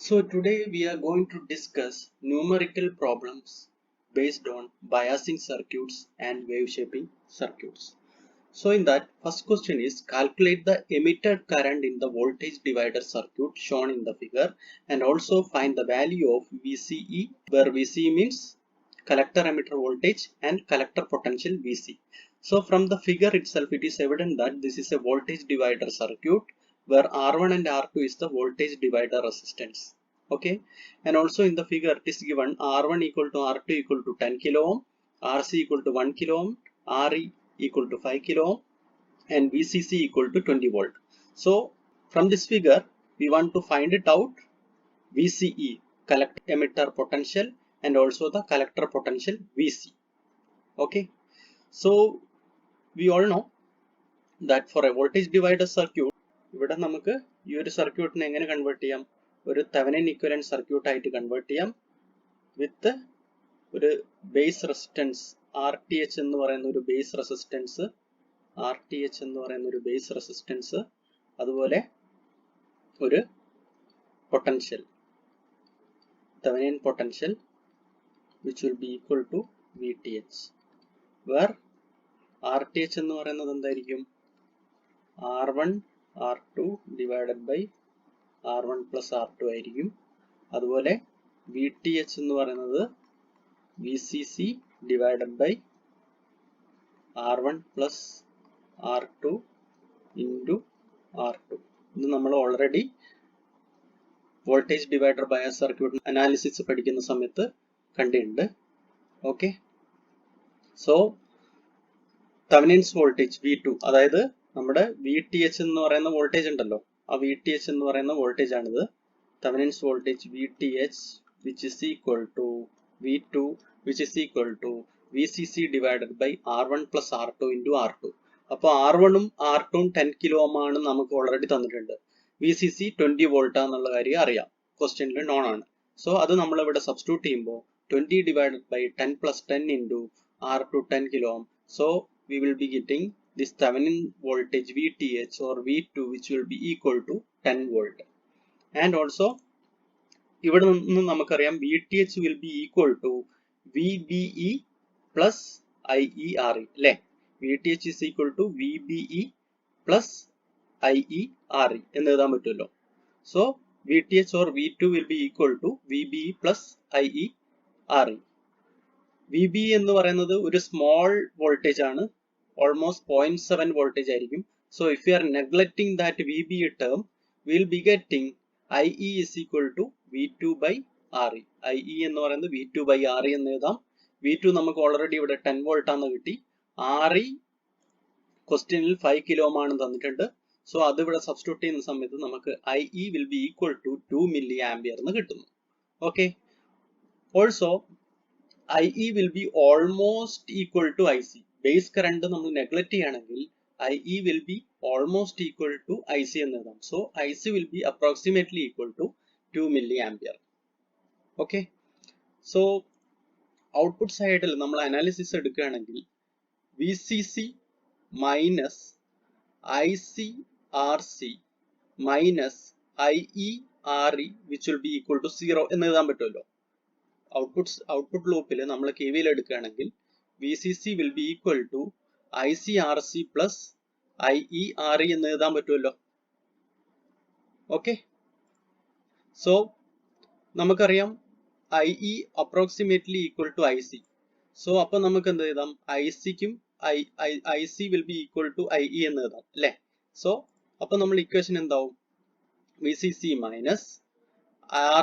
So today we are going to discuss numerical problems based on biasing circuits and wave shaping circuits. So in that, first question is calculate the emitted current in the voltage divider circuit shown in the figure and also find the value of VCE, where VCE means collector emitter voltage and collector potential VC. So from the figure itself it is evident that this is a voltage divider circuit where R1 and R2 is the voltage divider resistance. Okay, and also in the figure it is given R1 equal to R2 equal to 10 kilo ohm, RC equal to 1 kilo ohm, RE equal to 5 kilo ohm and VCC equal to 20 volt. So from this figure we want to find it out VCE, collector emitter potential, and also the collector potential VC. Okay, so we all know that for a voltage divider circuit ഇവിടെ നമുക്ക് ഈ ഒരു സർക്യൂട്ടിനെ എങ്ങനെ convert ചെയ്യാം, ഒരു Thevenin equivalent circuit ആയിട്ട് convert ചെയ്യാം വിത്ത് ഒരു ബേസ് റെസിസ്റ്റൻസ് RTH എന്ന് പറയുന്ന ഒരു ബേസ് റെസിസ്റ്റൻസ് അതുപോലെ ഒരു potential Thevenin potential which will be equal to VTH, where RTH എന്ന് പറയുന്നത് എന്തായിരിക്കും R1 R2 divided by R1 plus R2 ആയിരിക്കും. അതുപോലെ VTH എന്ന് പറയുന്നത് VCC divided by R1 plus R2 into R2. ഇത് നമ്മൾ already voltage divider bias circuit analysis പഠിക്കുന്ന സമയത്ത് കണ്ടിട്ടുണ്ട്. Okay, so Thevenin's voltage V2, അതായത് നമ്മുടെ VTH എന്ന് പറയുന്ന വോൾട്ടേജ് ഉണ്ടല്ലോ, ആ VTH എന്ന് പറയുന്ന വോൾട്ടേജ് ആണിത്. Thevenin's voltage VTH which is equal to V2 which is equal to VCC divided by R1 plus R2 into R2. അപ്പോൾ R1 ഉം R2 ഉം 10 കിലോ ഓം ആണ് നമുക്ക് ഓൾറെഡി തന്നിട്ടുണ്ട്. VCC 20 വോൾട്ട് എന്നുള്ള കാര്യം അറിയാം, ക്വസ്റ്റ്യനിൽ നോൺ ആണ്. സോ അത് നമ്മൾ ഇവിടെ സബ്സ്റ്റിറ്റ്യൂട്ട് ചെയ്യുമ്പോൾ 20 divided by 10 plus 10 into R2 10 kilo ohm. So we will be getting this Thevenin voltage VTH or V2 which will be equal to 10 volt. And also ഇവിടെ നിന്ന് നമുക്കറിയാം VTH will be equal to VBE plus IERE അല്ലേ. VTH is equal to VBE plus IERE എന്ന് എഴുതാൻ പറ്റുമല്ലോ. So VTH or V2 will be equal to VBE plus IERE. VBE എന്ന് പറയുന്നത് ഒരു സ്മോൾ വോൾട്ടേജ് ആണ്, almost 0.7 voltage ആയിരിക്കും. So if you are neglecting that VBE term, we will be getting IE is equal to V2 by RE. IE എന്ന് പറയുന്നത് V2 by RE എന്ന് എഴുതാം. V2 നമുക്ക് ഓൾറെഡി ഇവിടെ 10 വോൾട്ട് ആണെന്ന് കിട്ടി. RE ക്വസ്റ്റ്യനിൽ 5 കിലോ ഓം ആണ് തന്നിട്ടുണ്ട്. സോ അത് ഇവിടെ സബ്സ്റ്റിറ്റ്യൂട്ട് ചെയ്യുന്ന സമയത്ത് നമുക്ക് IE will be equal to 2 milli ampere എന്ന് കിട്ടുന്നു. Okay, also IE will be almost equal to IC. Base current നമ്മൾ നെഗ്ലക്ട് ചെയ്യുകയാണെങ്കിൽ IE will be almost equal to IC എന്ന് എഴുതാം. So IC will be approximately equal to 2 milli ampere. Okay, so output സൈഡിൽ നമ്മൾ analysis എടുക്കുകയാണെങ്കിൽ VCC minus ICRC minus IERE which will be equal to 0 എന്ന് എഴുതാൻ പറ്റുമല്ലോ. Output ലൂപ്പിൽ നമ്മൾ KVL എടുക്കുകയാണെങ്കിൽ VCC will be equal to ICRC plus IERE എന്ന് എഴുതാൻ പറ്റുമല്ലോ. ഓക്കെ, സോ നമുക്കറിയാം IE approximately equal to IC. So അപ്പൊ നമുക്ക് എന്ത് എഴുതാം, ICക്കും IC will be equal to IE എന്ന് എഴുതാം അല്ലേ. സോ അപ്പൊ നമ്മൾ ഇക്വേഷൻ എന്താവും, VCC minus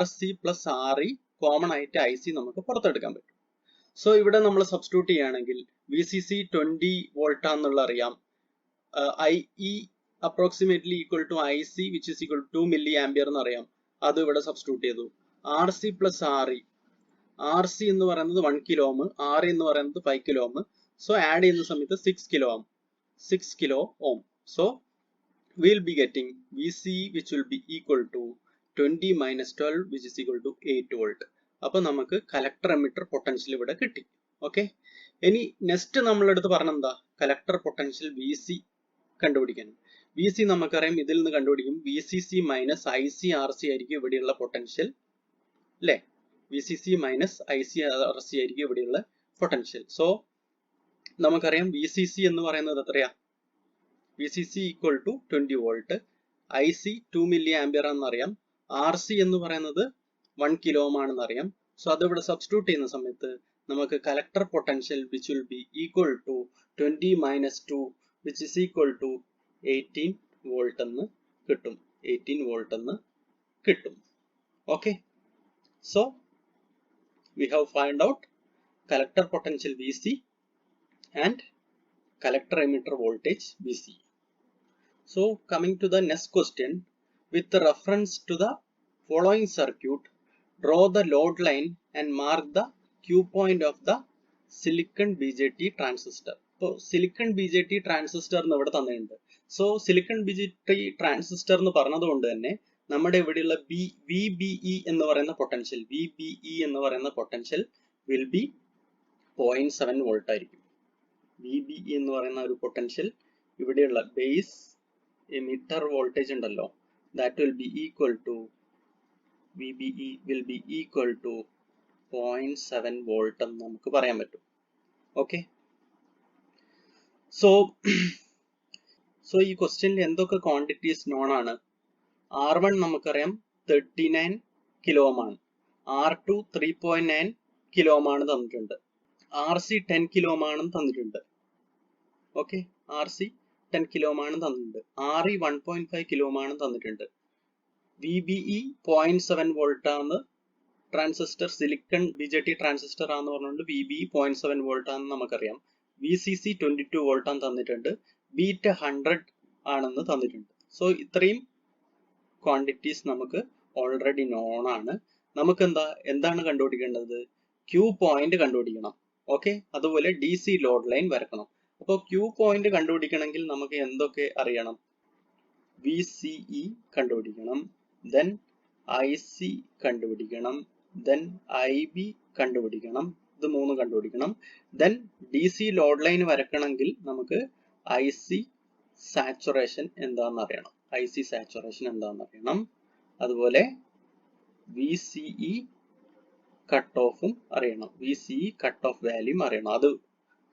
RC plus RE common ആയിട്ട് IC നമുക്ക് പുറത്തെടുക്കാൻ പറ്റും. സോ ഇവിടെ നമ്മൾ സബ്സ്റ്റിറ്റ്യൂട്ട് ചെയ്യുകയാണെങ്കിൽ VCC 20 വോൾട്ട് ആണെന്നുള്ള അറിയാം, IE approximately equal to IC which is equal to 2 milli ampere എന്ന് അറിയാം, അത് ഇവിടെ സബ്സ്റ്റിറ്റ്യൂട്ട് ചെയ്തു. RC plus RE, RC എന്ന് പറയുന്നത് 1 കിലോ ഓം, RE എന്ന് പറയുന്നത് 5 കിലോ ഓം. സോ ആഡ് ചെയ്യുന്ന സമയത്ത് 6 kilo ohm. So we will be getting VC which will be equal to 20 minus 12 which is equal to 8 volt. അപ്പോൾ നമുക്ക് collector emitter potential ഇവിടെ കിട്ടി. ഓക്കെ, ഇനി നെക്സ്റ്റ് നമ്മളെടുത്ത് പറഞ്ഞെന്താ, കളക്ടർ പൊട്ടൻഷ്യൽ VC കണ്ടുപിടിക്കാൻ. വി സി നമുക്കറിയാം, ഇതിൽ നിന്ന് കണ്ടുപിടിക്കും V C C minus I C R C ആയിരിക്കും ഇവിടെയുള്ള പൊട്ടൻഷ്യൽ അല്ലേ. V C C minus I C R C ആയിരിക്കും ഇവിടെയുള്ള പൊട്ടൻഷ്യൽ. സോ നമുക്കറിയാം വി സി സി എന്ന് പറയുന്നത് എത്രയാ? V C C equal to 20 volt, I C 2 milli ampere ആണെന്നറിയാം, ആർ സി എന്ന് പറയുന്നത് 1 കിലോ ഓം ആണെന്ന് അറിയാം. സോ അത് ഇവിടെ സബ്സ്റ്റിറ്റ്യൂട്ട് ചെയ്യുന്ന സമയത്ത് നമുക്ക് collector potential which will be equal to 20 minus 2 which is equal to 18 volt എന്ന് കിട്ടും. 18 വോൾട്ട് എന്ന് കിട്ടും. Okay, so we have find out collector potential VC and collector emitter voltage VC. So coming to the next question, with the reference to the following circuit, draw the load line and mark the Q point of the silicon BJT transistor. So silicon BJT transistor എന്ന് ഇവിടെ തന്നിട്ടുണ്ട്. So silicon BJT transistor എന്ന് പറഞ്ഞതുകൊണ്ട് തന്നെ നമ്മുടെ ഇവിടെയുള്ള VBE എന്ന് പറയുന്ന പൊട്ടൻഷ്യൽ, VBE എന്ന് പറയുന്ന പൊട്ടൻഷ്യൽ വിൽ ബി 0.7 വോൾട്ട് ആയിരിക്കും. VBE എന്ന് പറയുന്ന ഒരു പൊട്ടൻഷ്യൽ ഇവിടെയുള്ള ബേസ് എമിറ്റർ വോൾട്ടേജ് ഉണ്ടല്ലോ, that will be equal to VBE will be equal to 0.7 volt എന്ന് നമുക്ക് പറയാൻ പറ്റും. ഓക്കെ, സോ ഈ ക്വസ്റ്റ്യനിൽ എന്തൊക്കെ ക്വാണ്ടിറ്റീസ് നോൺ ആണ്? R1 നമുക്കറിയാം 39 കിലോ ഓം ആണ്, R2 3.9 കിലോ ഓം ആണ് തന്നിട്ടുണ്ട്, RC 10 കിലോ ഓം ആണ് തന്നിട്ടുണ്ട്. ഓക്കെ, RC 10 കിലോ ഓം ആണ് തന്നിട്ടുണ്ട്, RE 1.5 കിലോ ഓം ആണ് തന്നിട്ടുണ്ട്. VBE 0.7 വോൾട്ട് ആണ്, ട്രാൻസിസ്റ്റർ സിലിക്കൺ BJT ട്രാൻസിസ്റ്റർ ആണെന്ന് പറഞ്ഞുകൊണ്ട് VBE 0.7 വോൾട്ട് ആണെന്ന് നമുക്കറിയാം. VCC 22 വോൾട്ട് ആണ് തന്നിട്ടുണ്ട്, ബീറ്റ 100 ആണെന്ന് തന്നിട്ടുണ്ട്. സോ ഇത്രയും ക്വാണ്ടിറ്റീസ് നമുക്ക് ഓൾറെഡി നോൺ ആണ്. നമുക്ക് എന്താണ് കണ്ടുപിടിക്കേണ്ടത്? ക്യൂ പോയിന്റ് കണ്ടുപിടിക്കണം. ഓക്കെ, അതുപോലെ DC ലോഡ് ലൈൻ വരക്കണം. അപ്പോൾ ക്യൂ പോയിന്റ് കണ്ടുപിടിക്കണമെങ്കിൽ നമുക്ക് എന്തൊക്കെ അറിയണം? VCE കണ്ടുപിടിക്കണം, then IC കണ്ടുപിടിക്കണം, then IB കണ്ടുപിടിക്കണം, ഇത് മൂന്ന് കണ്ടുപിടിക്കണം. then DC ലോഡ് ലൈൻ വരക്കണമെങ്കിൽ നമുക്ക് IC സാച്ചുറേഷൻ എന്താണെന്ന് അറിയണം, IC സാച്ചുറേഷൻ എന്താണെന്ന് അറിയണം. അതുപോലെ VCE കട്ട് ഓഫും അറിയണം, VCE കട്ട് ഓഫ് വാല്യൂം അറിയണം. അത്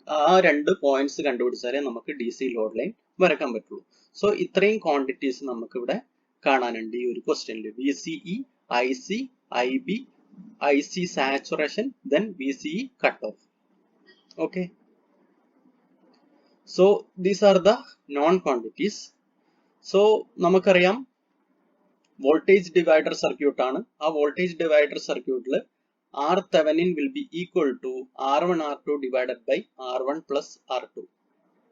ആ രണ്ട് പോയിന്റ്സ് കണ്ടുപിടിച്ചാലേ നമുക്ക് DC ലോഡ് ലൈൻ വരക്കാൻ പറ്റുള്ളൂ. സോ ഇത്രയും ക്വാണ്ടിറ്റീസ് നമുക്ക് ഇവിടെ കാണാനുണ്ട് ഈ ഒരു ക്വസ്റ്റ്യനിൽ. VCE, IC, IB, IC saturation, then VCE cut off. Okay, so these are the non quantities. So നമുക്കറിയാം വോൾട്ടേജ് ഡിവൈഡർ സർക്യൂട്ട് ആണ്. ആ വോൾട്ടേജ് ഡിവൈഡർ സർക്യൂട്ടിൽ R Thevenin will be equal to R1 R2 divided by R1 plus R2.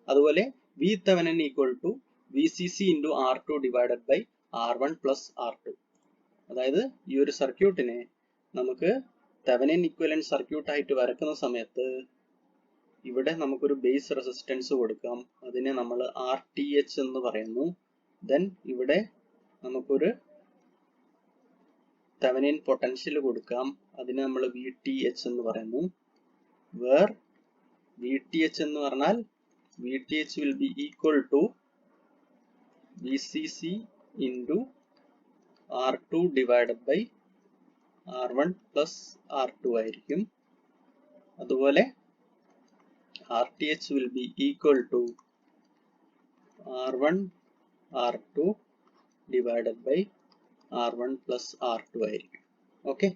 അതുപോലെ V Thevenin equal to VCC into R2 divided by R1 plus R2. അതായത് ഈ ഒരു സർക്യൂട്ടിനെ നമുക്ക് തെവനിൻ ഇക്വലന്റ് സർക്യൂട്ട് ആയിട്ട് വരക്കുന്ന സമയത്ത് ഇവിടെ നമുക്കൊരു ബേസ് റെസിസ്റ്റൻസ് കൊടുക്കാം, അതിനെ നമ്മൾ RTH എന്ന് പറയുന്നു. ദെൻ ഇവിടെ നമുക്കൊരു തെവനിൻ പൊട്ടൻഷ്യൽ കൊടുക്കാം, അതിനെ നമ്മൾ VTH എന്ന് പറയുന്നു. വേർ VTH എന്ന് പറഞ്ഞാൽ VTH will be equal to VCC into R2 divided by R1 plus R2 ആയിരിക്കും. അതുപോലെ RTH will be equal to R1 R2 divided by R1 plus R2 ആയിരിക്കും. Okay,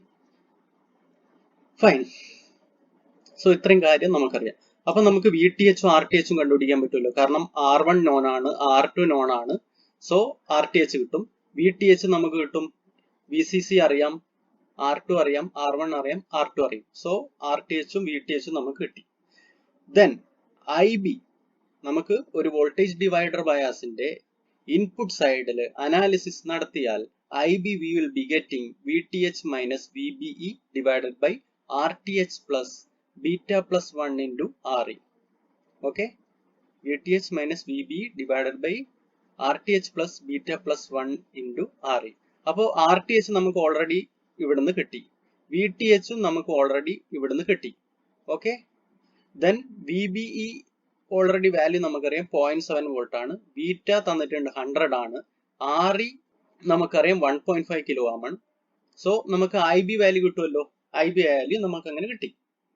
fine. സോ ഇത്രയും കാര്യം നമുക്കറിയാം. അപ്പൊ നമുക്ക് VTH ഉം RTH ഉം കണ്ടുപിടിക്കാൻ പറ്റുമല്ലോ, കാരണം R1 നോൺ ആണ്, R2 നോൺ ആണ്. സോ RTH കിട്ടും. VTH നമുക്ക് കിട്ടും, VCC അറിയാം, R2 അറിയാം, R1 അറിയാം, R2 അറിയാം. സോ RTH ഉം VTH ഉം നമുക്ക് കിട്ടി. ദെൻ IB, നമുക്ക് ഒരു വോൾട്ടേജ് ഡിവൈഡർ ബയാസിന്റെ ഇൻപുട്ട് സൈഡിൽ അനാലിസിസ് നടത്തിയാൽ IB we will be getting VTH minus VBE divided by RTH plus beta plus 1 into RE. Okay, VTH minus VBE divided by RTH plus beta plus 1 into RE. അപ്പോൾ RTH നമുക്ക് already ഇവിടുന്ന് കിട്ടി, VTH നമുക്ക് already ഇവിടുന്ന് കിട്ടി. Okay, then VBE already value നമുക്കറിയാം 0.7 volt ആണ്. Beta തന്നിട്ടുണ്ട് 100 ആണ്. RE നമുക്കറിയാം 1.5 കിലോ ഓം ആണ്. സോ നമുക്ക് IB വാല്യൂ കിട്ടുമല്ലോ. IB വാല്യൂ നമുക്ക് അങ്ങനെ കിട്ടി.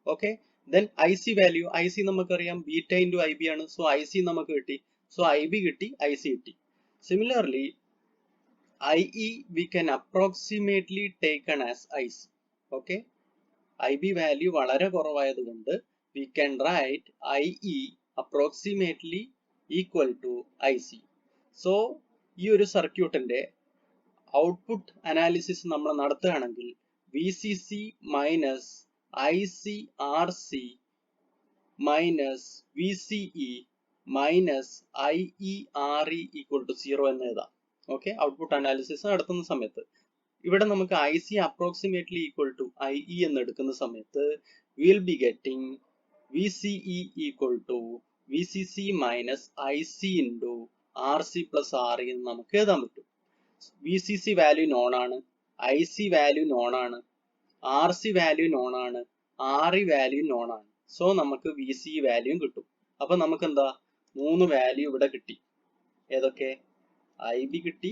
Okay, then IC value, IC നമുക്കറിയാം ബീറ്റ ഇൻറ്റു IB ആണ്. സോ IC നമുക്ക് കിട്ടി. സോ IB കിട്ടി, IC കിട്ടി. Similarly IE we can approximately taken as IC. Okay, IB value വളരെ കുറവായതുകൊണ്ട് we can write IE approximately equal to IC. So ഈ ഒരു സർക്യൂട്ടിന്റെ ഔട്ട്പുട്ട് അനാലിസിസ് നമ്മൾ നടത്തുകയാണെങ്കിൽ VCC minus ICRC minus VCE minus IERE equal to 0 എന്ന് എഴുതാം. Okay, output analysis നടത്തുന്ന സമയത്ത് ഇവിടെ നമുക്ക് IC approximately equal to IE എന്ന് എടുക്കുന്ന സമയത്ത് will be getting VCE equal to VCC minus IC into RC plus RE എന്ന് നമുക്ക് എഴുതാൻ പറ്റും. VCC വാല്യൂ നോൺ ആണ്, IC വാല്യൂ നോൺ ആണ്, RC വാല്യൂ നോൺ ആണ്, RE വാല്യൂ നോൺ ആണ്. സോ നമുക്ക് VCE വാല്യൂ കിട്ടും. അപ്പൊ നമുക്ക് എന്താ 3 വാല്യൂ ഇവിടെ കിട്ടി. ഏതൊക്കെ? IB കിട്ടി,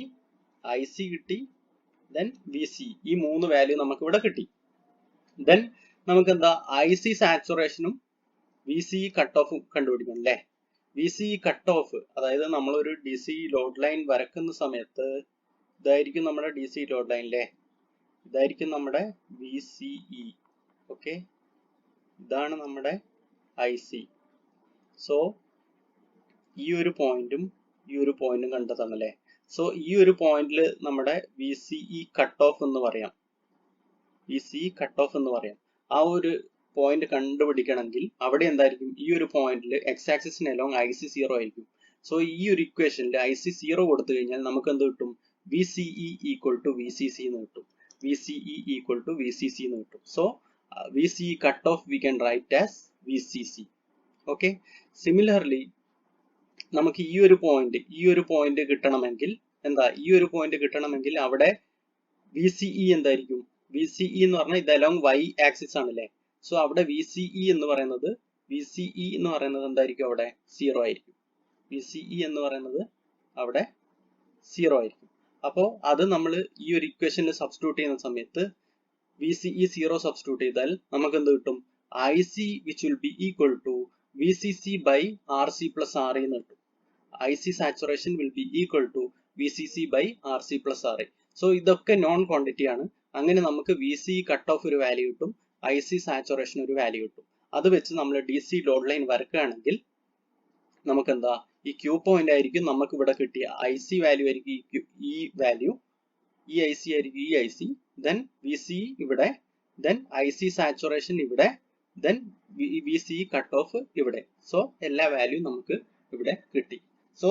IC കിട്ടി, ദെൻ VCE. ഈ 3 വാല്യൂ നമുക്ക് ഇവിടെ കിട്ടി. ദെൻ നമുക്ക് എന്താ IC സാച്ചുറേഷനും VCE കട്ട് ഓഫും കണ്ടുപിടിക്കണം അല്ലേ? VCE കട്ട് ഓഫ്, അതായത് നമ്മളൊരു DC ലോഡ് ലൈൻ വരക്കുന്ന സമയത്ത് ഇതായിരിക്കും നമ്മുടെ DC ലോഡ് ലൈൻ അല്ലേ? ഇതായിരിക്കും നമ്മുടെ VCE. ഓക്കെ, ഇതാണ് നമ്മുടെ IC. സോ ഈ ഒരു പോയിന്റും ഈ ഒരു പോയിന്റും കണ്ടെത്തണം അല്ലേ? സോ ഈ ഒരു പോയിന്റിൽ നമ്മുടെ VCE കട്ട് ഓഫ് എന്ന് പറയാം. VCE കട്ട് ഓഫ് എന്ന് പറയാം. ആ ഒരു പോയിന്റ് കണ്ടുപിടിക്കണമെങ്കിൽ അവിടെ എന്തായിരിക്കും? ഈ ഒരു പോയിന്റിൽ എക്സ് ആക്സിസിന് അലോങ് IC 0 ആയിരിക്കും. സോ ഈ ഒരു ഇക്വേഷനിൽ IC 0 കൊടുത്തു കഴിഞ്ഞാൽ നമുക്ക് എന്ത് കിട്ടും? VCE ഈക്വൽ ടു VCC എന്ന് കിട്ടും. VCE ഈക്വൽ ടു VCC എന്ന് കിട്ടും. So VCE cut off we can write as VCC. Okay, similarly നമുക്ക് ഈ ഒരു പോയിന്റ് കിട്ടണമെങ്കിൽ എന്താ? ഈ ഒരു പോയിന്റ് കിട്ടണമെങ്കിൽ അവിടെ VCE എന്തായിരിക്കും? VCE എന്ന് പറഞ്ഞാൽ ഇത് അലോങ് Y ആക്സിസ് ആണല്ലേ? സോ അവിടെ VCE എന്ന് പറയുന്നത് എന്തായിരിക്കും? അവിടെ 0 ആയിരിക്കും. VCE എന്ന് പറയുന്നത് അവിടെ 0 ആയിരിക്കും. അപ്പോൾ അത് നമ്മൾ ഈ ഒരു ഇക്വേഷനിൽ സബ്സ്റ്റിറ്റ്യൂട്ട് ചെയ്യുന്ന സമയത്ത് VCE 0 സബ്സ്റ്റിറ്റ്യൂട്ട് ചെയ്താൽ നമുക്ക് എന്ത് കിട്ടും? IC which will be equal to VCC by RC plus RE എന്ന് കിട്ടും. IC saturation will be equal to VCC by RC plus RE. So ഇതൊക്കെ നോൺ ക്വാണ്ടിറ്റി ആണ്. അങ്ങനെ നമുക്ക് VCE കട്ട് ഓഫ് ഒരു വാല്യൂ കിട്ടും, IC സാച്ചുറേഷൻ ഒരു value കിട്ടും. അത് വെച്ച് നമ്മൾ DC ലോഡ് ലൈൻ വരക്കുകയാണെങ്കിൽ നമുക്ക് എന്താ? ഈ Q പോയിന്റ് ആയിരിക്കും നമുക്ക് ഇവിടെ കിട്ടിയ IC വാല്യൂ ആയിരിക്കും ഈ വാല്യൂ, ഈ IC ആയിരിക്കും ഈ IC, ദെൻ VCE ഇവിടെ, ദെൻ IC സാച്ചുറേഷൻ ഇവിടെ, ദെൻ VCE കട്ട് ഓഫ് ഇവിടെ. സോ എല്ലാ വാല്യൂ നമുക്ക് ഇവിടെ കിട്ടി. സോ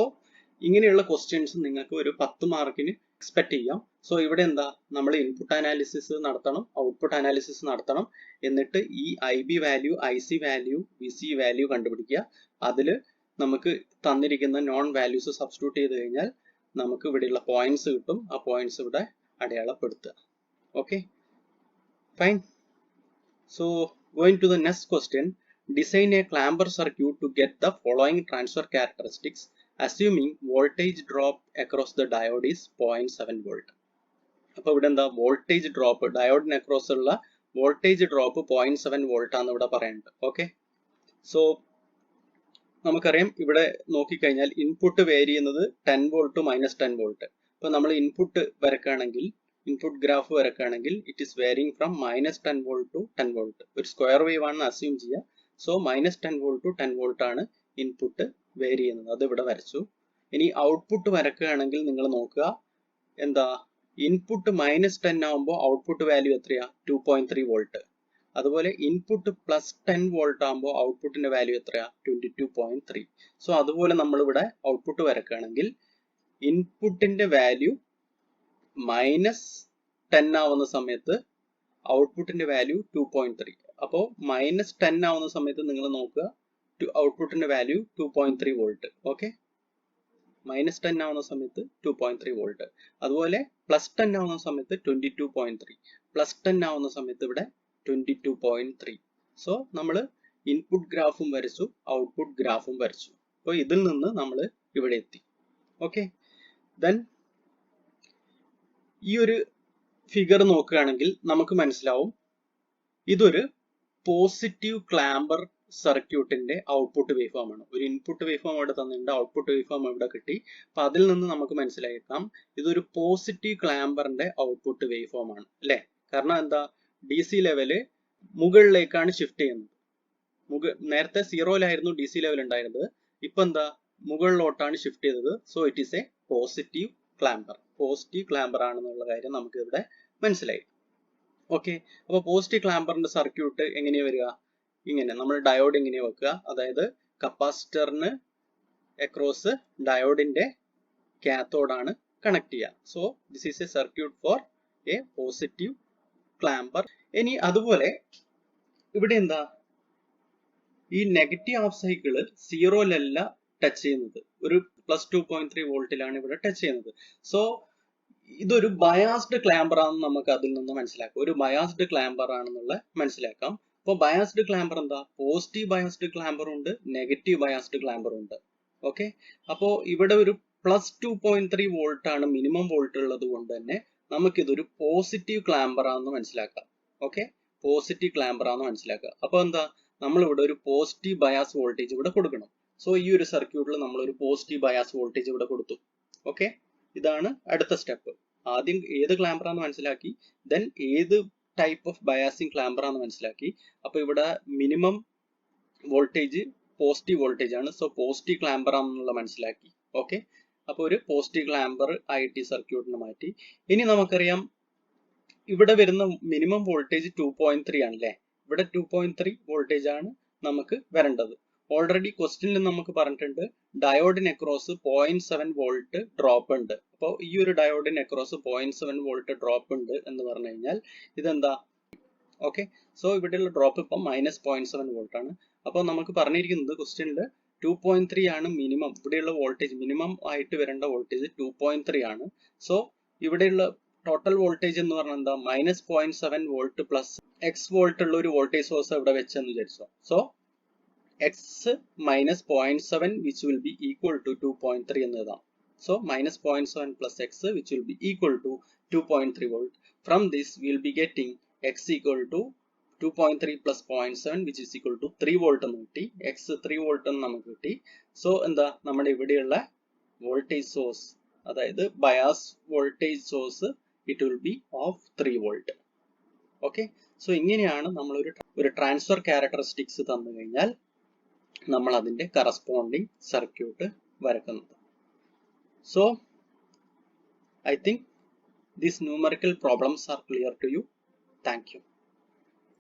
ഇങ്ങനെയുള്ള ക്വസ്റ്റ്യൻസ് നിങ്ങൾക്ക് ഒരു 10 മാർക്കിന് എക്സ്പെക്ട് ചെയ്യാം. സോ ഇവിടെ എന്താ? നമ്മൾ ഇൻപുട്ട് അനാലിസിസ് നടത്തണം, ഔട്ട്പുട്ട് അനാലിസിസ് നടത്തണം, എന്നിട്ട് ഈ IB value, IC value, VCE value കണ്ടുപിടിക്കുക. അതിൽ നമുക്ക് തന്നിരിക്കുന്ന നോൺ വാല്യൂസ് സബ്സ്റ്റിറ്റ്യൂട്ട് ചെയ്ത് കഴിഞ്ഞാൽ നമുക്ക് ഇവിടെയുള്ള പോയിന്റ്സ് കിട്ടും. ആ പോയിന്റ്സ് ഇവിടെ അടയാളപ്പെടുത്തുക. Okay, fine. So going to the next question, design a clamper circuit to get the following transfer characteristics assuming voltage drop across the diode is 0.7 volt. അപ്പോൾ ഇവിടെ എന്താ? വോൾട്ടേജ് ഡ്രോപ്പ്, ഡയോഡിന് അക്രോസ് ഉള്ള voltage drop 0.7 volt ആണ് ഇവിടെ പറയുന്നത്. Okay, so നമുക്കറിയാം ഇവിടെ നോക്കിക്കഴിഞ്ഞാൽ ഇൻപുട്ട് വേരി ചെയ്യുന്നത് 10 വോൾട്ട് മൈനസ് 10 വോൾട്ട്. അപ്പോൾ നമ്മൾ ഇൻപുട്ട് വരക്കുകയാണെങ്കിൽ, ഇൻപുട്ട് ഗ്രാഫ് വരക്കുകയാണെങ്കിൽ it is varying from minus 10 volt to 10 volt. ഒരു സ്ക്വയർ വേവ് ആണെന്ന് അസ്യൂം ചെയ്യുക. So minus 10 volt to 10 volt ആണ് ഇൻപുട്ട് വേരി ചെയ്യുന്നത്. അത് ഇവിടെ വരച്ചു. ഇനി ഔട്ട്പുട്ട് വരക്കുകയാണെങ്കിൽ നിങ്ങൾ നോക്കുക, എന്താ? ഇൻപുട്ട് മൈനസ് 10 ആകുമ്പോൾ ഔട്ട്പുട്ട് വാല്യൂ എത്രയാ? 2.3 വോൾട്ട്. അതുപോലെ ഇൻപുട്ട് പ്ലസ് 10 വോൾട്ട് ആകുമ്പോൾ ഔട്ട്പുട്ടിന്റെ വാല്യൂ എത്രയാ? 22.3. സോ അതുപോലെ നമ്മൾ ഇവിടെ ഔട്ട്പുട്ട് വരക്കുകയാണെങ്കിൽ ഇൻപുട്ടിന്റെ വാല്യൂ മൈനസ് 10 ആവുന്ന സമയത്ത് ഔട്ട്പുട്ടിന്റെ വാല്യൂ 2.3. അപ്പോൾ മൈനസ് 10 ആവുന്ന സമയത്ത് നിങ്ങൾ നോക്കുക, ഔട്ട്പുട്ടിന്റെ വാല്യൂ 2.3 വോൾട്ട്. ഓക്കെ, മൈനസ് 10 ആവുന്ന സമയത്ത് 2.3 വോൾട്ട്. അതുപോലെ പ്ലസ് 10 ആവുന്ന സമയത്ത് 22.3, പ്ലസ് 10 ആവുന്ന സമയത്ത് ഇവിടെ 22.3. സോ നമ്മൾ ഇൻപുട്ട് ഗ്രാഫും വരച്ചു, ഔട്ട്പുട്ട് ഗ്രാഫും വരച്ചു. അപ്പോൾ ഇതിൽ നിന്ന് നമ്മൾ ഇവിടെ എത്തി. ഓക്കെ, ദെൻ ഈ ഒരു ഫിഗർ നോക്കുകയാണെങ്കിൽ നമുക്ക് മനസ്സിലാവും ഇതൊരു പോസിറ്റീവ് ക്ലാമ്പർ സർക്യൂട്ടിന്റെ ഔട്ട്പുട്ട് വേവ് ഫോം ആണ്. ഒരു ഇൻപുട്ട് വേവ് ഫോം ഇവിടെ തന്നിട്ടുണ്ട്, ഔട്ട്പുട്ട് വേവ് ഫോം ഇവിടെ കിട്ടി. അപ്പൊ അതിൽ നിന്ന് നമുക്ക് മനസ്സിലാക്കാം ഇതൊരു പോസിറ്റീവ് ക്ലാമ്പറിന്റെ ഔട്ട്പുട്ട് വേവ് ഫോം ആണ് അല്ലെ. കാരണം എന്താ, ഡി സി ലെവല് മുകളിലേക്കാണ് ഷിഫ്റ്റ് ചെയ്യുന്നത്. നേരത്തെ സീറോയിലായിരുന്നു ഡി സി ലെവൽ ഉണ്ടായിരുന്നത്, ഇപ്പൊ എന്താ മുകളിലോട്ടാണ് ഷിഫ്റ്റ് ചെയ്തത്. So it is A positive clamper. Positive clamper ആണെന്നുള്ള കാര്യം നമുക്ക് ഇവിടെ മനസ്സിലായി. ഓക്കെ, അപ്പൊ പോസിറ്റീവ് ക്ലാമ്പറിന്റെ സർക്യൂട്ട് എങ്ങനെയാ വരിക? ഇങ്ങനെ നമ്മൾ ഡയോഡ് എങ്ങനെയാ വെക്കുക? അതായത് കപ്പാസിറ്ററിന് അക്രോസ് ഡയോഡിന്റെ കാത്തോഡാണ് കണക്ട് ചെയ്യുക. So this is a circuit for a positive clamper. ഇനി അതുപോലെ ഇവിടെ എന്താ, ഈ നെഗറ്റീവ് ഹാഫ് സൈക്കിള് സീറോയിലല്ല ടച്ച് ചെയ്യുന്നത്, ഒരു +2.3 വോൾട്ടിലാണ് ഇവിടെ ടച്ച് ചെയ്യുന്നത്. സോ ഇതൊരു ബയാസ്ഡ് ക്ലാമ്പർ ആണെന്ന് നമുക്ക് അതിൽ നിന്ന് മനസ്സിലാക്കാം. ഒരു ബയാസ്ഡ് ക്ലാമ്പർ ആണെന്നുള്ള മനസ്സിലാക്കാം. അപ്പോൾ ബയാസ്ഡ് ക്ലാമ്പർ എന്താ, പോസിറ്റീവ് ബയാസ്ഡ് ക്ലാമ്പർ ഉണ്ട്, നെഗറ്റീവ് ബയാസ്ഡ് ക്ലാമ്പർ ഉണ്ട്. ഓക്കെ, അപ്പോൾ ഇവിടെ ഒരു +2.3 വോൾട്ട് ആണ് മിനിമം വോൾട്ട് ഉള്ളത് കൊണ്ട് തന്നെ നമുക്കിതൊരു പോസിറ്റീവ് ക്ലാമ്പർ ആണെന്ന് മനസ്സിലാക്കാം. ഓക്കെ, പോസിറ്റീവ് ക്ലാമ്പർ ആണെന്ന് മനസ്സിലാക്കുക. അപ്പോൾ എന്താ, നമ്മളിവിടെ ഒരു പോസിറ്റീവ് ബയാസ് വോൾട്ടേജ് ഇവിടെ കൊടുക്കണം. സോ ഈ ഒരു സർക്യൂട്ടിൽ നമ്മൾ ഒരു പോസിറ്റീവ് ബയാസ് വോൾട്ടേജ് ഇവിടെ കൊടുത്തു. ഓക്കെ, ഇതാണ് അടുത്ത സ്റ്റെപ്പ്. ആദ്യം ഏത് ക്ലാമ്പർ ആണെന്ന് മനസ്സിലാക്കി, ദെൻ ഏത് ടൈപ്പ് ഓഫ് ബയാസിംഗ് ക്ലാമ്പർ ആണെന്ന് മനസ്സിലാക്കി. അപ്പൊ ഇവിടെ മിനിമം വോൾട്ടേജ് പോസിറ്റീവ് വോൾട്ടേജ് ആണ്. സോ പോസിറ്റീവ് ക്ലാമ്പർ ആണെന്നുള്ള മനസ്സിലാക്കി. ഓക്കെ, അപ്പൊ ഒരു പോസിറ്റീവ് ക്ലാമ്പർ IT സർക്യൂട്ടിന് മാറ്റി. ഇനി നമുക്കറിയാം ഇവിടെ വരുന്ന മിനിമം വോൾട്ടേജ് 2.3 ആണല്ലേ. ഇവിടെ 2.3 വോൾട്ടേജ് ആണ് നമുക്ക് വരേണ്ടത്. ഓൾറെഡി ക്വസ്റ്റ്യനിൽ നമുക്ക് പറഞ്ഞിട്ടുണ്ട് ഡയോഡിന് അക്രോസ് 0.7 വോൾട്ട് ഡ്രോപ്പ് ഉണ്ട്. അപ്പോൾ ഈ ഒരു ഡയോഡിന് അക്രോസ് 0.7 വോൾട്ട് ഡ്രോപ്പ് ഉണ്ട് എന്ന് പറഞ്ഞു കഴിഞ്ഞാൽ ഇതെന്താ, ഓക്കെ, സോ ഇവിടെയുള്ള ഡ്രോപ്പ് ഇപ്പം -0.7 വോൾട്ട് ആണ്. അപ്പോൾ നമുക്ക് പറഞ്ഞിരിക്കുന്നത് ക്വസ്റ്റ്യനിൽ 2.3 ആണ് മിനിമം, ഇവിടെയുള്ള വോൾട്ടേജ് മിനിമം ആയിട്ട് വരേണ്ട വോൾട്ടേജ് 2.3 ആണ്. സോ ഇവിടെയുള്ള ടോട്ടൽ വോൾട്ടേജ് എന്ന് പറഞ്ഞാൽ എന്താ, -0.7 വോൾട്ട് പ്ലസ് എക്സ് വോൾട്ട് ഉള്ള ഒരു വോൾട്ടേജ് സോഴ്സ് ഇവിടെ വെച്ചെന്ന് വിചാരിച്ചോ. So x minus 0.7 which will be equal to 2.3 എന്ന് എഴുതാം. So minus 0.7 plus x which will be equal to 2.3 volt. From this we will be getting x equal to 2.3 plus 0.7 which is equal to 3 volt എന്ന് കിട്ടി. x 3 volt എന്ന് നമുക്ക് കിട്ടി. So എന്താ, നമ്മുടെ ഇവിടെയുള്ള വോൾട്ടേജ് സോഴ്സ് അതായത് bias voltage source it will be of 3 volt. Okay, so ഇങ്ങനെയാണ് നമ്മൾ ഒരു ട്രാൻസ്ഫർ ക്യാരക്ടറിസ്റ്റിക്സ് തന്നു കഴിഞ്ഞാൽ നമ്മൾ അതിന്റെ കറസ്പോണ്ടിങ് സർക്യൂട്ട് വരക്കുന്നത്. So I think these numerical problems are clear to you. Thank you.